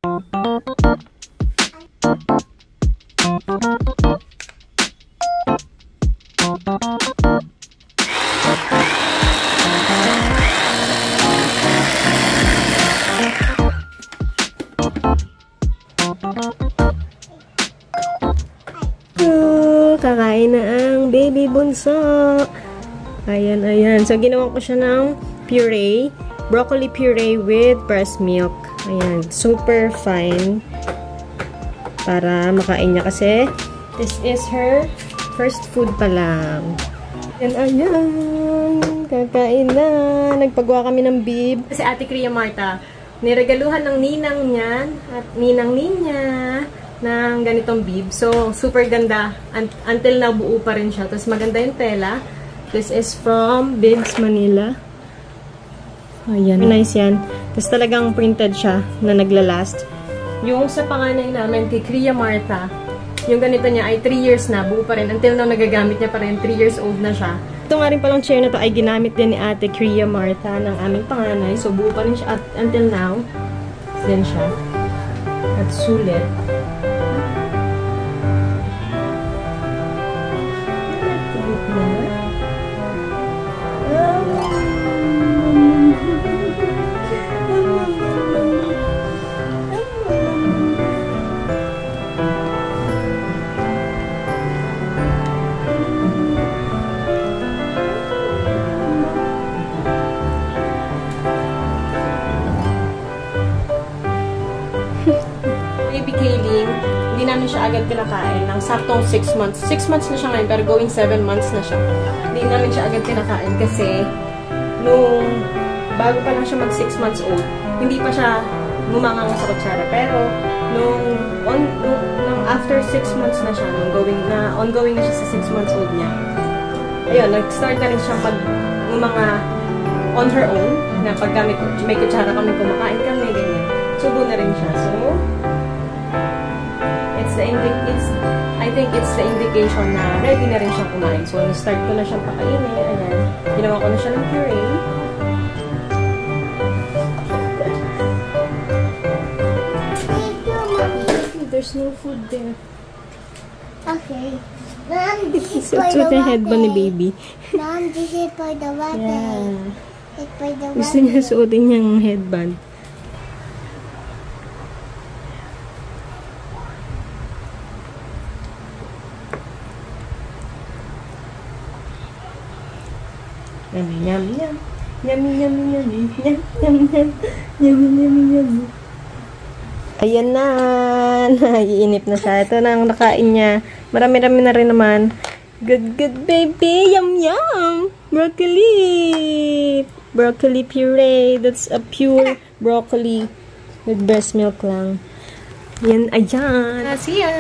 Kakain na ang baby bunso. Ayan, ayan. So, ginawa ko siya ng puree. Broccoli puree with breast milk. Ayan. Super fine. Para makain niya kasi this is her first food pa lang. Ayan, ayan. Kakain na. Nagpagawa kami ng bib. Kasi Ate Cria Marta, niregaluhan ng ninang niya at ninang ninya ng ganitong bib. So, super ganda. Until now, buo pa rin siya. Tapos, maganda yung tela. This is from Bibs Manila. Ayan. Nice yan. Tapos, talagang printed siya na naglalast. Yung sa panganay namin, kay Cria Marta, yung ganito niya ay 3 years na. Buo pa rin. Until now, nagagamit niya pa rin. 3 years old na siya. Ito nga rin palang chair na to ay ginamit din ni Ate Cria Marta ng aming panganay. So, buo pa rin siya. At until now, din siya. At sulit. Baby Kaylin, hindi namin siya agad pinakain ng saktong 6 months. 6 months na siya ngayon, pero going 7 months na siya. Hindi namin siya agad pinakain kasi nung bago pa lang siya mag 6 months old, hindi pa siya mumangang sa kutsara. Pero nung after 6 months na siya, ongoing na siya sa 6 months old niya, ayun, nag-start na rin siya mumanga on her own, na pagka may kutsara kami, kumakain kami, ganyan. Subo na rin siya. So, I think it's the indication na ready na rin siyang kumain. So, start ko na siyang pakainin. Ayan. Ginawa ko na siya ng puree. There's no food there. Okay. Mom, this is for It's the with the head ba ni water. baby? Mom, this is for the water. Yeah. It's for the Gusto water. niya suotin niyang headband. Yummy, yummy, yum. Yummy, yummy, yummy. Yum, yum, yum. Yummy, yummy, yummy. Ayan na. Naiinip na siya. Ito na ang nakain niya. Marami-rami na rin naman. Good, good, baby. Yum, yum. Broccoli. Broccoli puree. That's a pure broccoli with breast milk lang. Ayan, ayan. See ya.